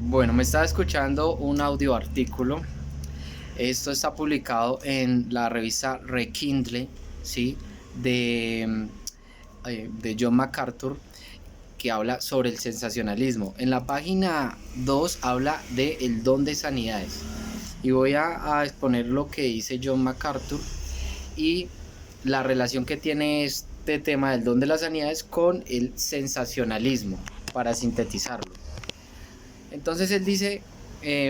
Bueno, me estaba escuchando un audio artículo. Esto está publicado en la revista Rekindle, ¿sí? De, de John MacArthur, que habla sobre el sensacionalismo. En la página 2 habla de el don de sanidades. Y voy a exponer lo que dice John MacArthur y la relación que tiene este tema del don de las sanidades con el sensacionalismo, para sintetizarlo. Entonces él dice,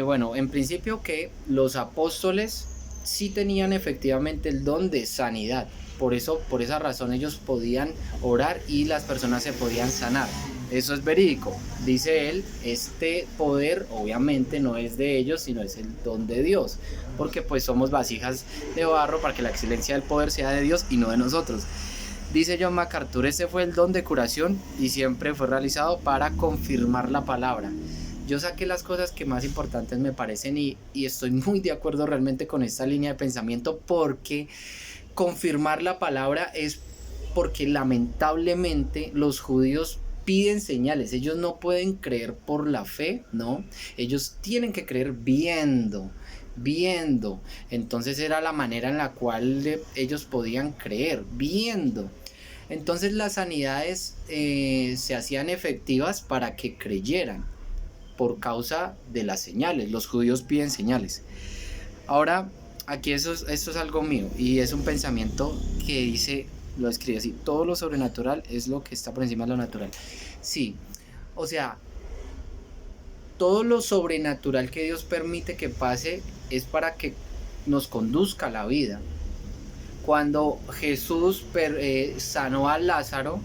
bueno, en principio que los apóstoles sí tenían efectivamente el don de sanidad. Por eso, por esa razón ellos podían orar y las personas se podían sanar. Eso es verídico. Dice él, este poder obviamente no es de ellos, sino es el don de Dios. Porque pues somos vasijas de barro para que la excelencia del poder sea de Dios y no de nosotros. Dice John MacArthur, este fue el don de curación y siempre fue realizado para confirmar la palabra. Yo saqué las cosas que más importantes me parecen y estoy muy de acuerdo realmente con esta línea de pensamiento, porque confirmar la palabra es porque lamentablemente los judíos piden señales. Ellos no pueden creer por la fe, ¿no? Ellos tienen que creer viendo. Entonces era la manera en la cual ellos podían creer, viendo. Entonces las sanidades se hacían efectivas para que creyeran por causa de las señales. Los judíos piden señales. Ahora, aquí esto es algo mío y es un pensamiento que dice, lo escribe así: todo lo sobrenatural es lo que está por encima de lo natural. Sí, o sea, todo lo sobrenatural que Dios permite que pase es para que nos conduzca a la vida. Cuando Jesús sanó a Lázaro,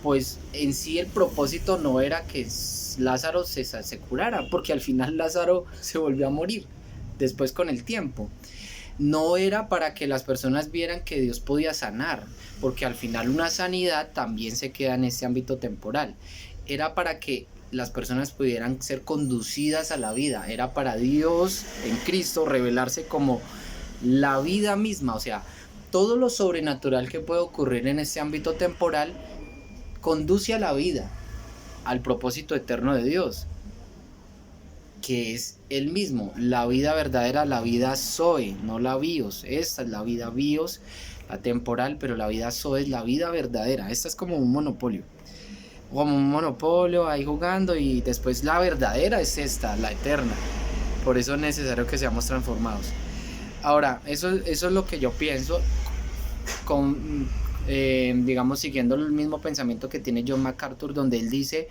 pues en sí el propósito no era que Lázaro se curara, porque al final Lázaro se volvió a morir después con el tiempo. No era para que las personas vieran que Dios podía sanar, porque al final una sanidad también se queda en este ámbito temporal. Era para que las personas pudieran ser conducidas a la vida. Era para Dios en Cristo revelarse como la vida misma. O sea, todo lo sobrenatural que puede ocurrir en este ámbito temporal conduce a la vida, al propósito eterno de Dios, que es el mismo, la vida verdadera, la vida Zoe, no la bios. Esta es la vida bios, la temporal, pero la vida Zoe es la vida verdadera. Esta es como un monopolio ahí jugando, y después la verdadera es esta, la eterna. Por eso es necesario que seamos transformados. Ahora, eso es lo que yo pienso con, digamos, siguiendo el mismo pensamiento que tiene John MacArthur, donde él dice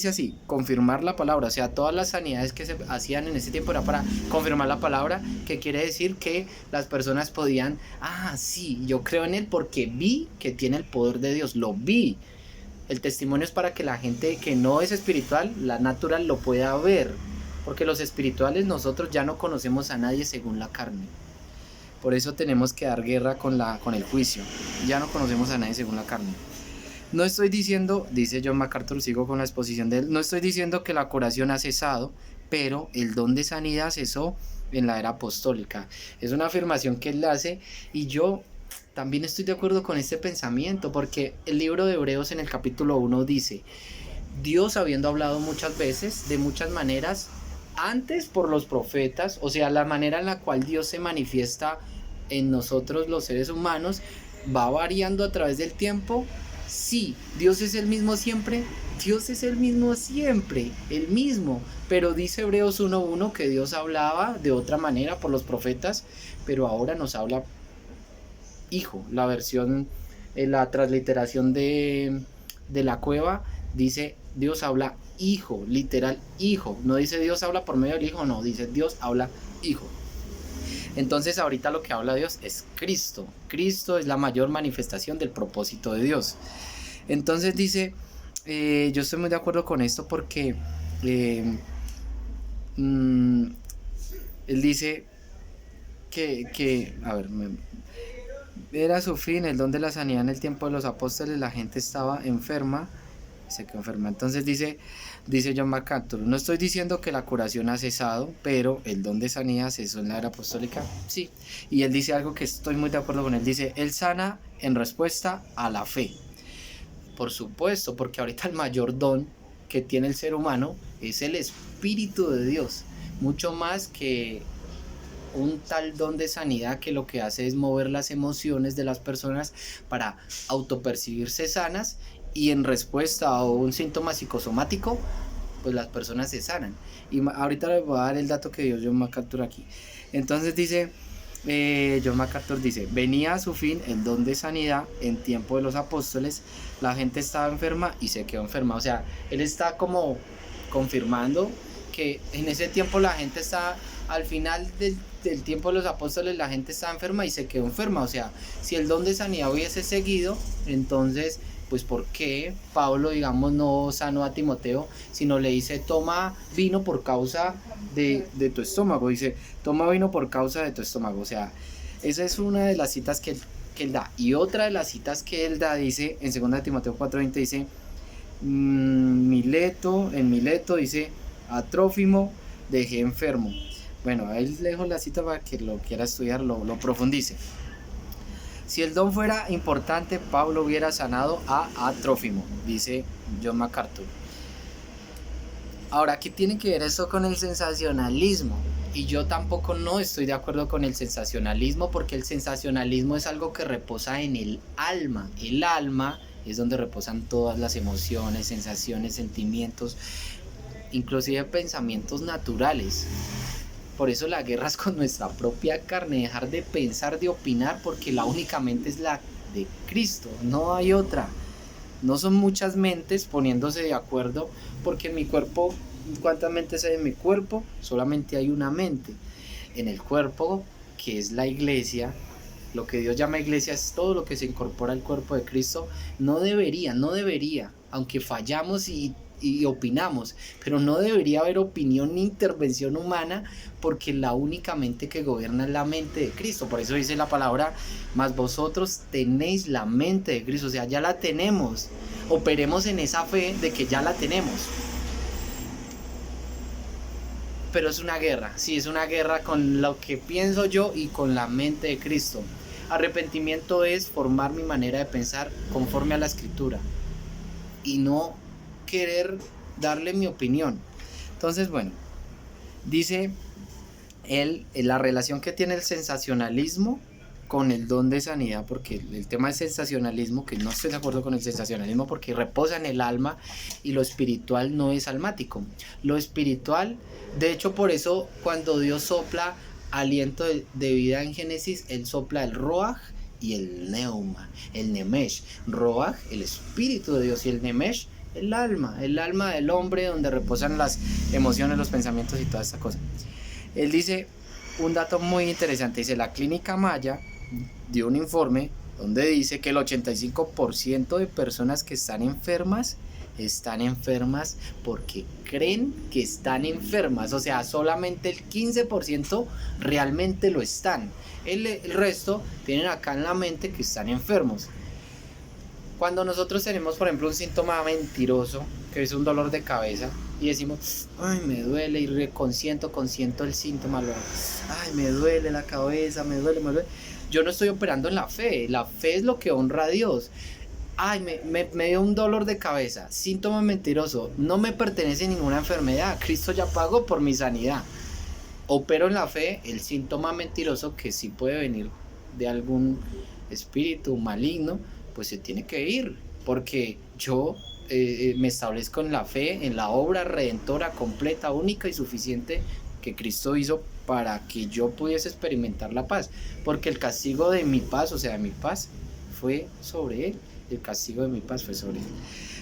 así: confirmar la palabra. O sea, todas las sanidades que se hacían en ese tiempo era para confirmar la palabra, que quiere decir que las personas podían, sí, yo creo en él porque vi que tiene el poder de Dios, lo vi. El testimonio es para que la gente que no es espiritual, la natural, lo pueda ver, porque los espirituales nosotros ya no conocemos a nadie según la carne. Por eso tenemos que dar guerra con el juicio. Ya no conocemos a nadie según la carne. No estoy diciendo, dice John MacArthur, sigo con la exposición de él, no estoy diciendo que la curación ha cesado, pero el don de sanidad cesó en la era apostólica. Es una afirmación que él hace, y yo también estoy de acuerdo con este pensamiento, porque el libro de Hebreos en el capítulo 1 dice: Dios, habiendo hablado muchas veces, de muchas maneras, antes por los profetas, o sea, la manera en la cual Dios se manifiesta en nosotros los seres humanos, va variando a través del tiempo. Sí, Dios es el mismo siempre, el mismo, pero dice Hebreos 1:1 que Dios hablaba de otra manera por los profetas, pero ahora nos habla Hijo. La versión, la transliteración de la Cueva dice: Dios habla Hijo, literal Hijo. No dice Dios habla por medio del Hijo, no, dice Dios habla Hijo. Entonces ahorita lo que habla Dios es Cristo. Cristo es la mayor manifestación del propósito de Dios. Entonces dice, yo estoy muy de acuerdo con esto, porque él dice que a ver, era su fin, el don de la sanidad. En el tiempo de los apóstoles la gente estaba enferma, se quedó enferma. Entonces dice John MacArthur: no estoy diciendo que la curación ha cesado, pero el don de sanidad cesó en la era apostólica, sí. Y él dice algo que estoy muy de acuerdo con él. Dice: él sana en respuesta a la fe. Por supuesto, porque ahorita el mayor don que tiene el ser humano es el Espíritu de Dios, mucho más que un tal don de sanidad que lo que hace es mover las emociones de las personas para autopercibirse sanas, y en respuesta a un síntoma psicosomático, pues las personas se sanan. Y ahorita les voy a dar el dato que dio John MacArthur aquí. Entonces dice, John MacArthur dice: venía a su fin el don de sanidad en tiempo de los apóstoles, la gente estaba enferma y se quedó enferma. O sea, él está como confirmando que en ese tiempo la gente está, al final del tiempo de los apóstoles, la gente estaba enferma y se quedó enferma. O sea, si el don de sanidad hubiese seguido, entonces pues ¿por qué Pablo, digamos, no sanó a Timoteo, sino le dice: toma vino por causa de tu estómago? Dice: toma vino por causa de tu estómago. O sea, esa es una de las citas que él da. Y otra de las citas que él da, dice en 2 Timoteo 4:20, dice, en Mileto dice: a Trófimo dejé enfermo. Bueno, ahí les dejo la cita para que lo quiera estudiar, lo profundice. Si el don fuera importante, Pablo hubiera sanado a Trófimo, dice John MacArthur. Ahora, ¿qué tiene que ver esto con el sensacionalismo? Y yo tampoco no estoy de acuerdo con el sensacionalismo, porque el sensacionalismo es algo que reposa en el alma. El alma es donde reposan todas las emociones, sensaciones, sentimientos, inclusive pensamientos naturales. Por eso la guerra es con nuestra propia carne, dejar de pensar, de opinar, porque la única mente es la de Cristo, no hay otra. No son muchas mentes poniéndose de acuerdo, porque en mi cuerpo, ¿cuántas mentes hay en mi cuerpo? Solamente hay una mente. En el cuerpo, que es la iglesia, lo que Dios llama iglesia es todo lo que se incorpora al cuerpo de Cristo. No debería, aunque fallamos y opinamos, pero no debería haber opinión ni intervención humana, porque la única mente que gobierna es la mente de Cristo. Por eso dice la palabra: mas vosotros tenéis la mente de Cristo. O sea, ya la tenemos. Operemos en esa fe de que ya la tenemos. Pero es una guerra, sí, es una guerra con lo que pienso yo y con la mente de Cristo. Arrepentimiento es formar mi manera de pensar conforme a la Escritura y no querer darle mi opinión. Entonces, bueno, dice él la relación que tiene el sensacionalismo con el don de sanidad, porque el tema del sensacionalismo, que no estoy de acuerdo con el sensacionalismo porque reposa en el alma, y lo espiritual no es almático. Lo espiritual, de hecho, por eso cuando Dios sopla aliento de vida en Génesis, él sopla el Roaj y el Neuma, el Nemesh. Roaj, el espíritu de Dios, y el Nemesh, el alma del hombre, donde reposan las emociones, los pensamientos y toda esta cosa. Él dice un dato muy interesante, dice: la Clínica Maya dio un informe donde dice que el 85% de personas que están enfermas porque creen que están enfermas. O sea, solamente el 15% realmente lo están. El resto tienen acá en la mente que están enfermos. Cuando nosotros tenemos, por ejemplo, un síntoma mentiroso, que es un dolor de cabeza, y decimos: ay, me duele, y consiento el síntoma, ay, me duele la cabeza, me duele. Yo no estoy operando en la fe es lo que honra a Dios. Ay, me dio un dolor de cabeza, síntoma mentiroso, no me pertenece a ninguna enfermedad, Cristo ya pagó por mi sanidad. Opero en la fe el síntoma mentiroso, que sí puede venir de algún espíritu maligno, pues se tiene que ir, porque yo me establezco en la fe, en la obra redentora, completa, única y suficiente que Cristo hizo para que yo pudiese experimentar la paz, porque el castigo de mi paz, o sea, de mi paz, fue sobre él. El castigo de mi paz fue sobre él.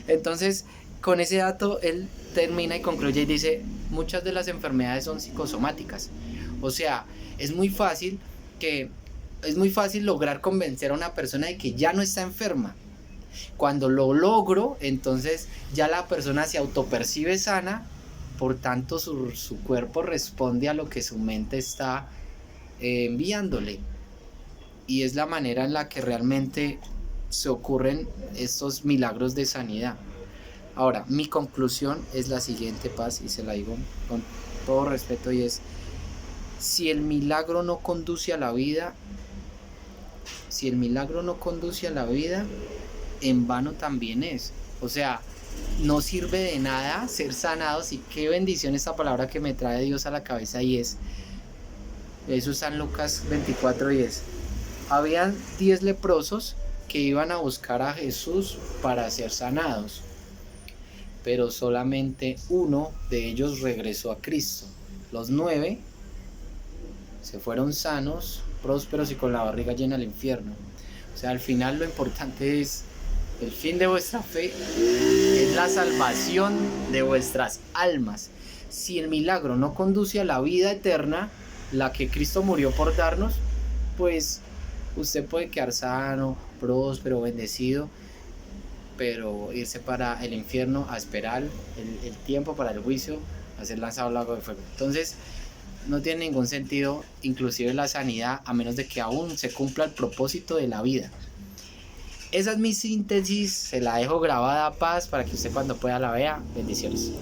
Entonces, con ese dato, él termina y concluye y dice: muchas de las enfermedades son psicosomáticas. O sea, es muy fácil lograr convencer a una persona de que ya no está enferma. Cuando lo logro, entonces ya la persona se autopercibe sana, por tanto su cuerpo responde a lo que su mente está enviándole. Y es la manera en la que realmente se ocurren estos milagros de sanidad. Ahora, mi conclusión es la siguiente, Paz, y se la digo con todo respeto, y es: si el milagro no conduce a la vida, en vano también es. O sea, no sirve de nada ser sanados. Y qué bendición esta palabra que me trae Dios a la cabeza, y eso está en Lucas 24:10. Habían 10 leprosos que iban a buscar a Jesús para ser sanados, pero solamente uno de ellos regresó a Cristo. Los 9 se fueron sanos, prósperos y con la barriga llena al infierno. O sea, al final lo importante es el fin de vuestra fe, es la salvación de vuestras almas. Si el milagro no conduce a la vida eterna, la que Cristo murió por darnos, pues usted puede quedar sano, próspero, bendecido, pero irse para el infierno a esperar el tiempo para el juicio, a ser lanzado al lago de fuego. Entonces no tiene ningún sentido, inclusive la sanidad, a menos de que aún se cumpla el propósito de la vida. Esa es mi síntesis, se la dejo grabada, paz, para que usted cuando pueda la vea. Bendiciones.